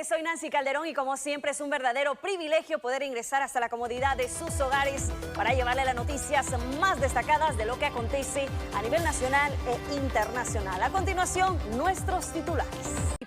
gente, soy Nancy Calderón y como siempre es un verdadero privilegio poder ingresar hasta la comodidad de sus hogares para llevarle las noticias más destacadas de lo que acontece a nivel nacional e internacional. A continuación, nuestros titulares.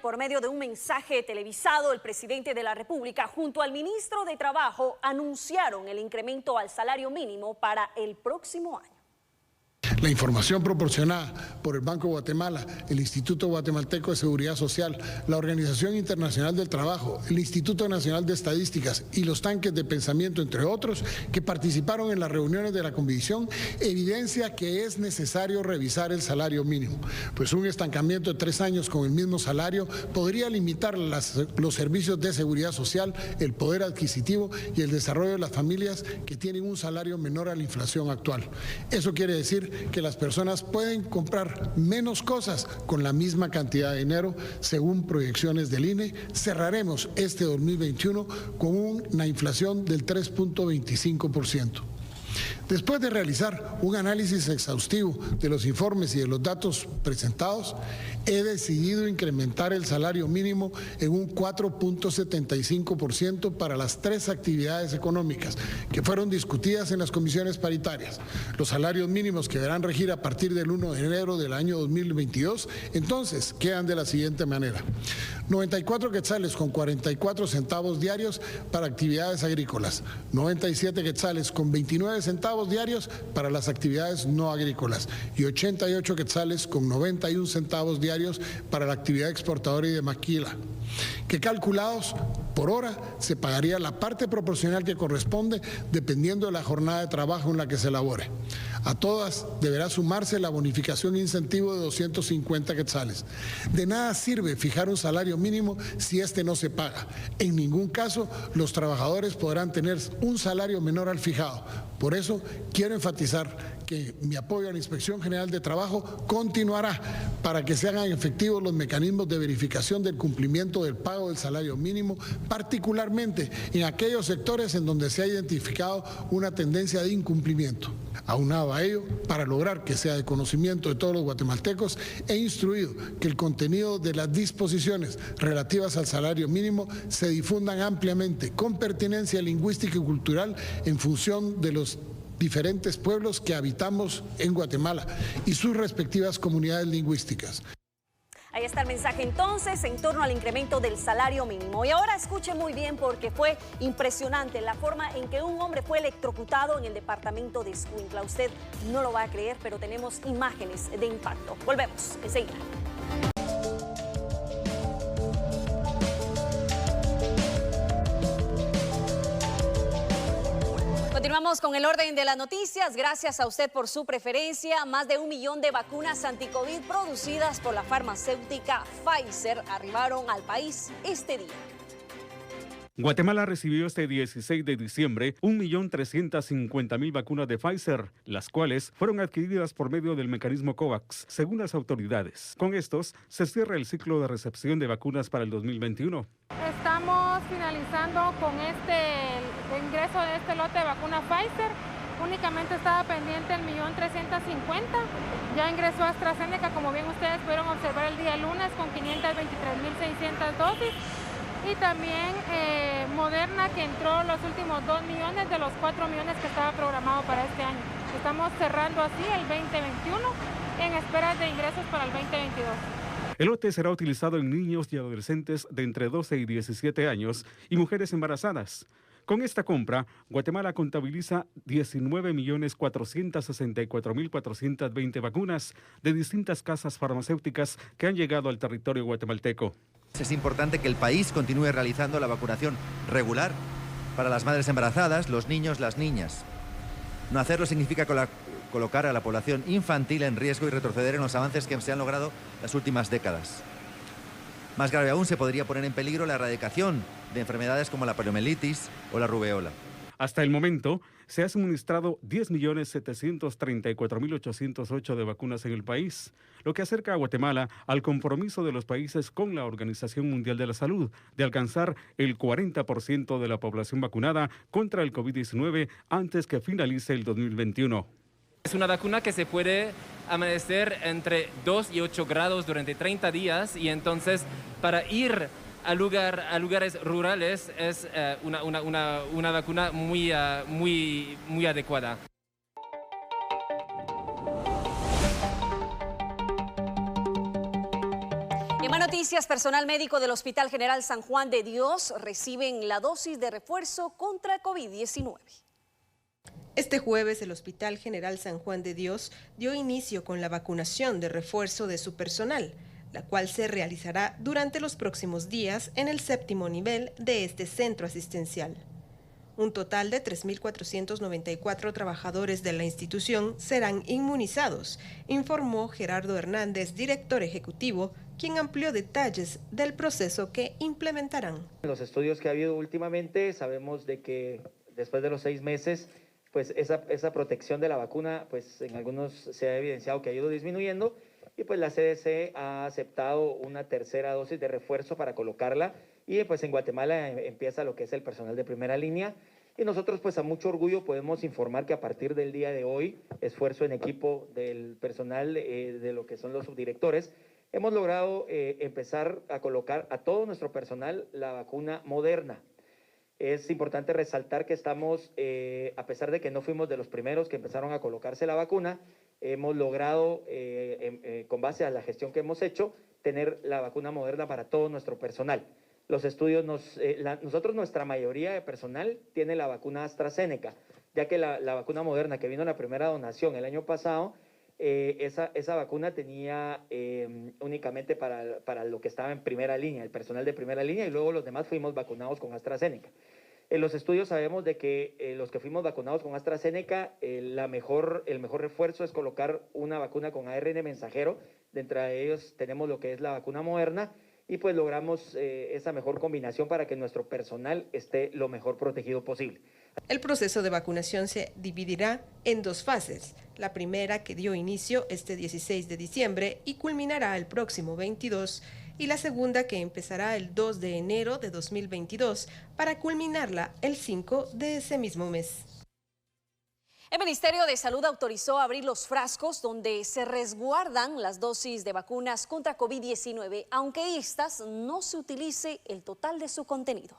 Por medio de un mensaje televisado, el presidente de la República junto al ministro de Trabajo anunciaron el incremento al salario mínimo para el próximo año. La información proporcionada por el Banco de Guatemala, el Instituto Guatemalteco de Seguridad Social, la Organización Internacional del Trabajo, el Instituto Nacional de Estadísticas y los tanques de pensamiento, entre otros, que participaron en las reuniones de la Comisión, evidencia que es necesario revisar el salario mínimo, pues un estancamiento de 3 años con el mismo salario podría limitar los servicios de seguridad social, el poder adquisitivo y el desarrollo de las familias que tienen un salario menor a la inflación actual. Eso quiere decir que las personas pueden comprar menos cosas con la misma cantidad de dinero. Según proyecciones del INE, cerraremos este 2021 con una inflación del 3.25%. Después de realizar un análisis exhaustivo de los informes y de los datos presentados, he decidido incrementar el salario mínimo en un 4.75% para las 3 actividades económicas que fueron discutidas en las comisiones paritarias. Los salarios mínimos que deberán regir a partir del 1 de enero del año 2022, entonces quedan de la siguiente manera: 94 quetzales con 44 centavos diarios para actividades agrícolas, 97 quetzales con 29 centavos diarios para las actividades no agrícolas y 88 quetzales con 91 centavos diarios para la actividad exportadora y de maquila, que calculados por hora se pagaría la parte proporcional que corresponde dependiendo de la jornada de trabajo en la que se elabore. A todas deberá sumarse la bonificación incentivo de 250 quetzales. De nada sirve fijar un salario mínimo si este no se paga. En ningún caso los trabajadores podrán tener un salario menor al fijado. Por eso quiero enfatizar que mi apoyo a la Inspección General de Trabajo continuará para que se hagan efectivos los mecanismos de verificación del cumplimiento del pago del salario mínimo, particularmente en aquellos sectores en donde se ha identificado una tendencia de incumplimiento. Aunado a ello, para lograr que sea de conocimiento de todos los guatemaltecos, he instruido que el contenido de las disposiciones relativas al salario mínimo se difundan ampliamente, con pertinencia lingüística y cultural en función de los diferentes pueblos que habitamos en Guatemala y sus respectivas comunidades lingüísticas. Ahí está el mensaje entonces en torno al incremento del salario mínimo. Y ahora escuche muy bien porque fue impresionante la forma en que un hombre fue electrocutado en el departamento de Escuintla. Usted no lo va a creer, pero tenemos imágenes de impacto. Volvemos enseguida. Continuamos con el orden de las noticias. Gracias a usted por su preferencia. Más de 1 millón de vacunas anti-COVID producidas por la farmacéutica Pfizer arribaron al país este día. Guatemala recibió este 16 de diciembre 1.350.000 vacunas de Pfizer, las cuales fueron adquiridas por medio del mecanismo COVAX, según las autoridades. Con estos, se cierra el ciclo de recepción de vacunas para el 2021. Estamos finalizando con el ingreso de este lote de vacuna Pfizer. Únicamente estaba pendiente el 1.350.000. Ya ingresó AstraZeneca, como bien ustedes pudieron observar el día lunes, con 523.600 dosis. Y también Moderna, que entró los últimos 2 millones de los 4 millones que estaba programado para este año. Estamos cerrando así el 2021 en espera de ingresos para el 2022. El lote será utilizado en niños y adolescentes de entre 12 y 17 años y mujeres embarazadas. Con esta compra, Guatemala contabiliza 19.464.420 vacunas de distintas casas farmacéuticas que han llegado al territorio guatemalteco. Es importante que el país continúe realizando la vacunación regular para las madres embarazadas, los niños, las niñas. No hacerlo significa colocar a la población infantil en riesgo y retroceder en los avances que se han logrado las últimas décadas. Más grave aún, se podría poner en peligro la erradicación de enfermedades como la poliomielitis o la rubeola. Hasta el momento, se ha suministrado 10.734.808 de vacunas en el país, lo que acerca a Guatemala al compromiso de los países con la Organización Mundial de la Salud de alcanzar el 40% de la población vacunada contra el COVID-19 antes que finalice el 2021. Es una vacuna que se puede amanecer entre 2 y 8 grados durante 30 días y entonces para ir a lugares rurales es una vacuna muy adecuada. En más noticias, personal médico del Hospital General San Juan de Dios reciben la dosis de refuerzo contra COVID-19. Este jueves, el Hospital General San Juan de Dios dio inicio con la vacunación de refuerzo de su personal, la cual se realizará durante los próximos días en el 7º nivel de este centro asistencial. Un total de 3.494 trabajadores de la institución serán inmunizados, informó Gerardo Hernández, director ejecutivo, quien amplió detalles del proceso que implementarán. En los estudios que ha habido últimamente, sabemos de que después de los 6 meses, pues esa protección de la vacuna, pues en algunos se ha evidenciado que ha ido disminuyendo, y pues la CDC ha aceptado una tercera dosis de refuerzo para colocarla, y pues en Guatemala empieza lo que es el personal de primera línea, y nosotros pues a mucho orgullo podemos informar que a partir del día de hoy, esfuerzo en equipo del personal de lo que son los subdirectores, hemos logrado empezar a colocar a todo nuestro personal la vacuna Moderna. Es importante resaltar que estamos, a pesar de que no fuimos de los primeros que empezaron a colocarse la vacuna, hemos logrado, con base a la gestión que hemos hecho, tener la vacuna Moderna para todo nuestro personal. Los estudios, nosotros nuestra mayoría de personal tiene la vacuna AstraZeneca, ya que la vacuna Moderna que vino en la primera donación el año pasado, esa vacuna tenía únicamente para lo que estaba en primera línea, el personal de primera línea, y luego los demás fuimos vacunados con AstraZeneca. En los estudios sabemos de que los que fuimos vacunados con AstraZeneca, el mejor refuerzo es colocar una vacuna con ARN mensajero. De entre ellos tenemos lo que es la vacuna Moderna, y pues logramos esa mejor combinación para que nuestro personal esté lo mejor protegido posible. El proceso de vacunación se dividirá en 2 fases. La primera, que dio inicio este 16 de diciembre y culminará el próximo 22, y la segunda, que empezará el 2 de enero de 2022 para culminarla el 5 de ese mismo mes. El Ministerio de Salud autorizó abrir los frascos donde se resguardan las dosis de vacunas contra COVID-19, aunque estas no se utilice el total de su contenido.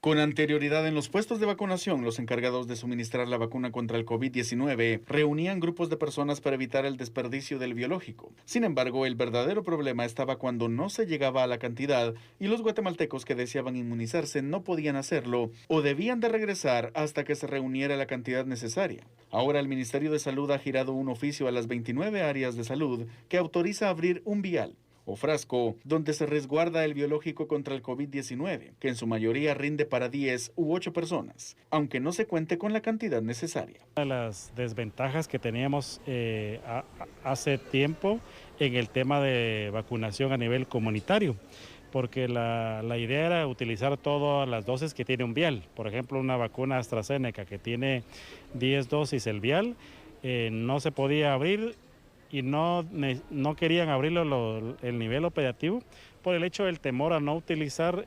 Con anterioridad en los puestos de vacunación, los encargados de suministrar la vacuna contra el COVID-19 reunían grupos de personas para evitar el desperdicio del biológico. Sin embargo, el verdadero problema estaba cuando no se llegaba a la cantidad y los guatemaltecos que deseaban inmunizarse no podían hacerlo o debían de regresar hasta que se reuniera la cantidad necesaria. Ahora el Ministerio de Salud ha girado un oficio a las 29 áreas de salud que autoriza abrir un vial o frasco donde se resguarda el biológico contra el COVID-19, que en su mayoría rinde para 10 u 8 personas, aunque no se cuente con la cantidad necesaria. Una de las desventajas que teníamos hace tiempo en el tema de vacunación a nivel comunitario, porque la idea era utilizar todas las dosis que tiene un vial. Por ejemplo, una vacuna AstraZeneca que tiene 10 dosis el vial, no se podía abrir y no querían abrirlo el nivel operativo por el hecho del temor a no utilizar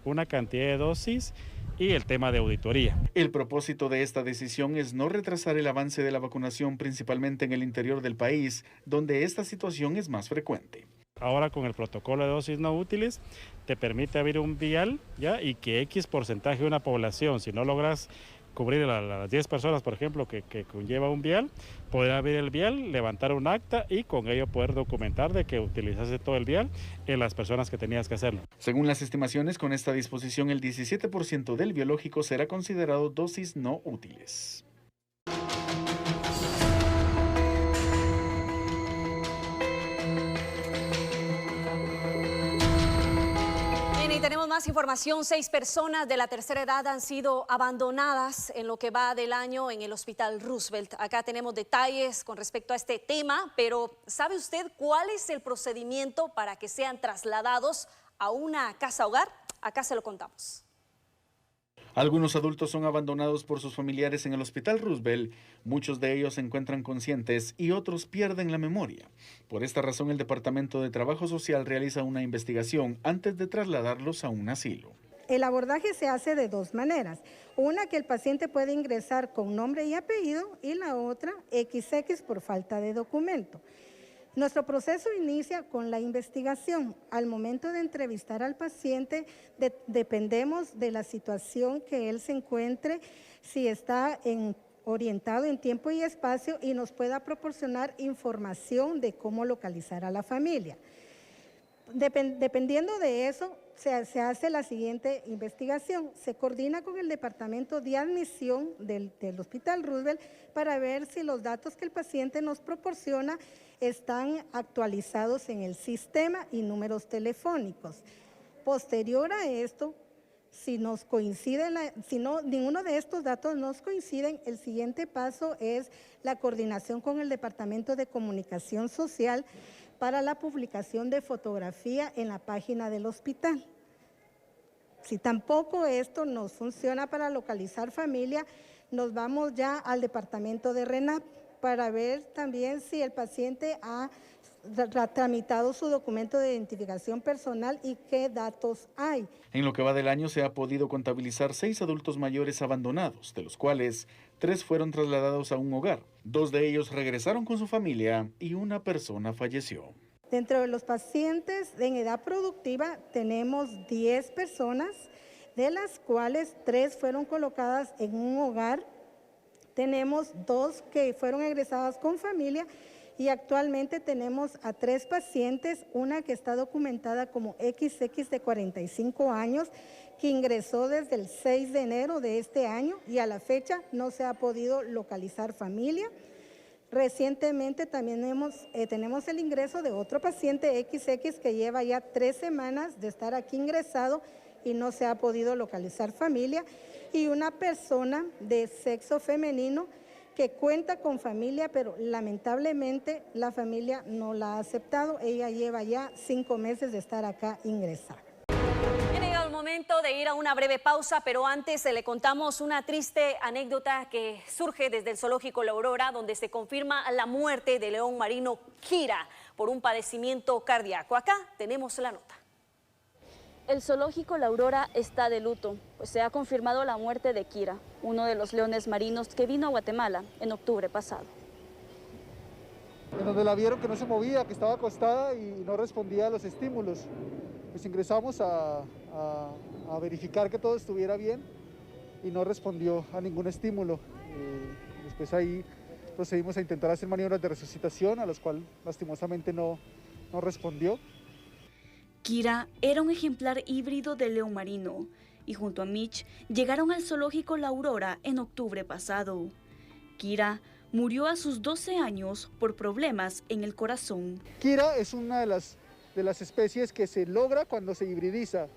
una cantidad de dosis y el tema de auditoría. El propósito de esta decisión es no retrasar el avance de la vacunación, principalmente en el interior del país, donde esta situación es más frecuente. Ahora con el protocolo de dosis no útiles te permite abrir un vial, ¿ya? Y que X porcentaje de una población, si no logras cubrir a las 10 personas, por ejemplo, que conlleva un vial, poder abrir el vial, levantar un acta y con ello poder documentar de que utilizaste todo el vial en las personas que tenías que hacerlo. Según las estimaciones, con esta disposición el 17% del biológico será considerado dosis no útiles. Tenemos más información. 6 personas de la tercera edad han sido abandonadas en lo que va del año en el Hospital Roosevelt. Acá tenemos detalles con respecto a este tema, pero ¿sabe usted cuál es el procedimiento para que sean trasladados a una casa hogar? Acá se lo contamos. Algunos adultos son abandonados por sus familiares en el Hospital Roosevelt, muchos de ellos se encuentran conscientes y otros pierden la memoria. Por esta razón, el Departamento de Trabajo Social realiza una investigación antes de trasladarlos a un asilo. El abordaje se hace de 2 maneras. Una, que el paciente puede ingresar con nombre y apellido, y la otra, XX por falta de documento. Nuestro proceso inicia con la investigación. Al momento de entrevistar al paciente, dependemos de la situación que él se encuentre, si está orientado en tiempo y espacio y nos pueda proporcionar información de cómo localizar a la familia. Dependiendo de eso, se hace la siguiente investigación. Se coordina con el departamento de admisión del Hospital Roosevelt para ver si los datos que el paciente nos proporciona están actualizados en el sistema y números telefónicos. Posterior a esto, si ninguno de estos datos nos coinciden, el siguiente paso es la coordinación con el Departamento de Comunicación Social para la publicación de fotografía en la página del hospital. Si tampoco esto nos funciona para localizar familia, nos vamos ya al departamento de RENAP para ver también si el paciente ha tramitado su documento de identificación personal y qué datos hay. En lo que va del año se ha podido contabilizar 6 adultos mayores abandonados, de los cuales 3 fueron trasladados a un hogar. 2 de ellos regresaron con su familia y una persona falleció. Dentro de los pacientes en edad productiva tenemos 10 personas, de las cuales 3 fueron colocadas en un hogar. Tenemos 2 que fueron egresadas con familia y actualmente tenemos a 3 pacientes, una que está documentada como XX de 45 años, que ingresó desde el 6 de enero de este año y a la fecha no se ha podido localizar familia. Recientemente también tenemos el ingreso de otro paciente XX que lleva ya 3 semanas de estar aquí ingresado y no se ha podido localizar familia, y una persona de sexo femenino que cuenta con familia, pero lamentablemente la familia no la ha aceptado. Ella lleva ya 5 meses de estar acá ingresada. Ha llegado el momento de ir a una breve pausa, pero antes le contamos una triste anécdota que surge desde el zoológico La Aurora, donde se confirma la muerte del león marino Kira por un padecimiento cardíaco. Acá tenemos la nota. El zoológico La Aurora está de luto, pues se ha confirmado la muerte de Kira, uno de los leones marinos que vino a Guatemala en octubre pasado. En donde la vieron que no se movía, que estaba acostada y no respondía a los estímulos. Pues ingresamos a verificar que todo estuviera bien y no respondió a ningún estímulo. Después ahí procedimos a intentar hacer maniobras de resucitación, a las cuales lastimosamente no respondió. Kira era un ejemplar híbrido de león marino y junto a Mitch llegaron al zoológico La Aurora en octubre pasado. Kira murió a sus 12 años por problemas en el corazón. Kira es una de las especies que se logra cuando se hibridiza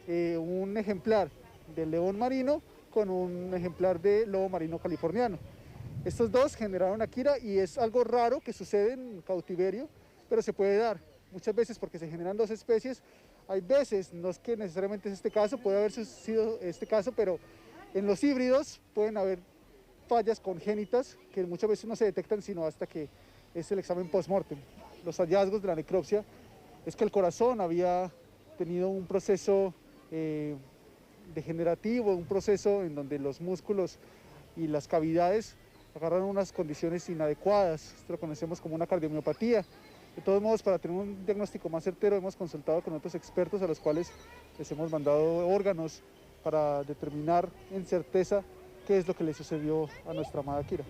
un ejemplar de león marino con un ejemplar de lobo marino californiano. Estos dos generaron a Kira y es algo raro que sucede en cautiverio, pero se puede dar. Muchas veces porque se generan 2 especies, hay veces, no es que necesariamente es este caso, puede haber sido este caso, pero en los híbridos pueden haber fallas congénitas que muchas veces no se detectan sino hasta que es el examen post-mortem. Los hallazgos de la necropsia es que el corazón había tenido un proceso degenerativo, un proceso en donde los músculos y las cavidades agarraron unas condiciones inadecuadas. Esto lo conocemos como una cardiomiopatía. De todos modos, para tener un diagnóstico más certero, hemos consultado con otros expertos a los cuales les hemos mandado órganos para determinar en certeza qué es lo que le sucedió a nuestra amada Kira.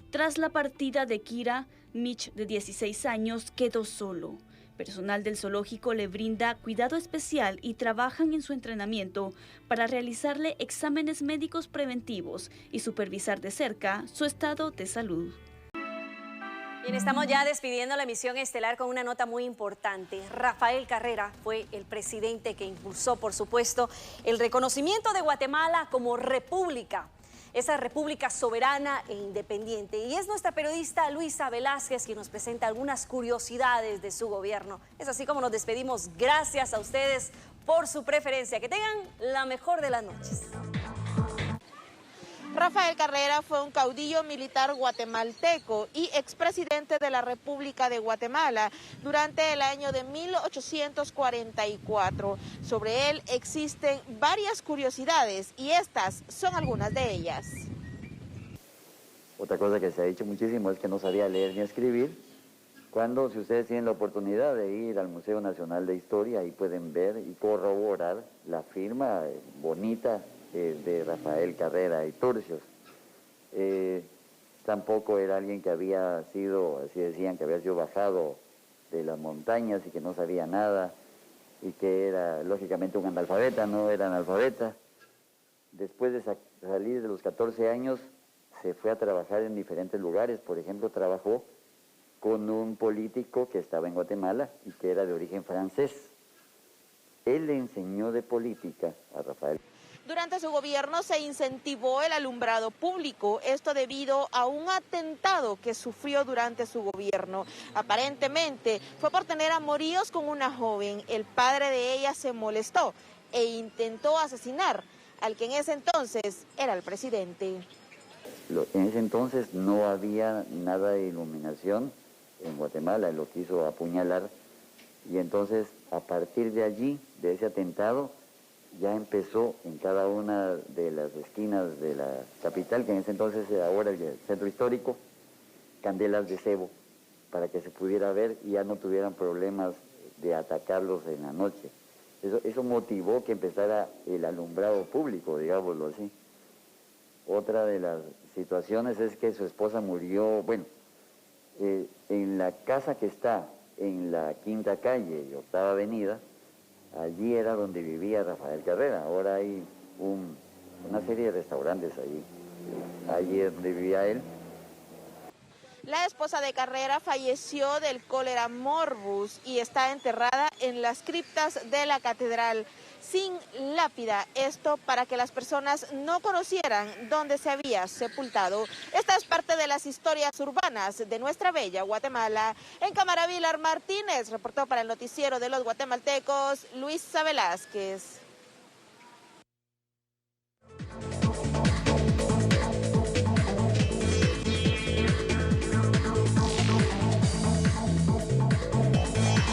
Tras la partida de Kira, Mitch, de 16 años, quedó solo. Personal del zoológico le brinda cuidado especial y trabajan en su entrenamiento para realizarle exámenes médicos preventivos y supervisar de cerca su estado de salud. Bien, estamos ya despidiendo la emisión estelar con una nota muy importante. Rafael Carrera fue el presidente que impulsó, por supuesto, el reconocimiento de Guatemala como república. Esa república soberana e independiente. Y es nuestra periodista Luisa Velázquez quien nos presenta algunas curiosidades de su gobierno. Es así como nos despedimos. Gracias a ustedes por su preferencia. Que tengan la mejor de las noches. Rafael Carrera fue un caudillo militar guatemalteco y expresidente de la República de Guatemala durante el año de 1844. Sobre él existen varias curiosidades y estas son algunas de ellas. Otra cosa que se ha dicho muchísimo es que no sabía leer ni escribir. Cuando, si ustedes tienen la oportunidad de ir al Museo Nacional de Historia, ahí pueden ver y corroborar la firma bonita de Rafael Carrera y Turcios. Tampoco era alguien que había sido, así decían, que había sido bajado de las montañas y que no sabía nada y que era lógicamente un analfabeta, no era analfabeta. Después de salir de los 14 años se fue a trabajar en diferentes lugares. Por ejemplo, trabajó con un político que estaba en Guatemala y que era de origen francés. Él le enseñó de política a Rafael. Durante su gobierno se incentivó el alumbrado público, esto debido a un atentado que sufrió durante su gobierno. Aparentemente fue por tener amoríos con una joven. El padre de ella se molestó e intentó asesinar al que en ese entonces era el presidente. En ese entonces no había nada de iluminación en Guatemala, él lo quiso apuñalar y entonces a partir de allí, de ese atentado, ya empezó en cada una de las esquinas de la capital, que en ese entonces era ahora el centro histórico, candelas de cebo para que se pudiera ver y ya no tuvieran problemas de atacarlos en la noche. Eso motivó que empezara el alumbrado público, digámoslo así. Otra de las situaciones es que su esposa murió, en la casa que está en la Quinta Calle y Octava Avenida, allí era donde vivía Rafael Carrera. Ahora hay una serie de restaurantes allí es donde vivía él. La esposa de Carrera falleció del cólera morbus y está enterrada en las criptas de la catedral, sin lápida, esto para que las personas no conocieran dónde se había sepultado. Esta es parte de las historias urbanas de nuestra bella Guatemala. En cámara, Vilar Martínez reportó para el noticiero de los guatemaltecos, Luisa Velázquez.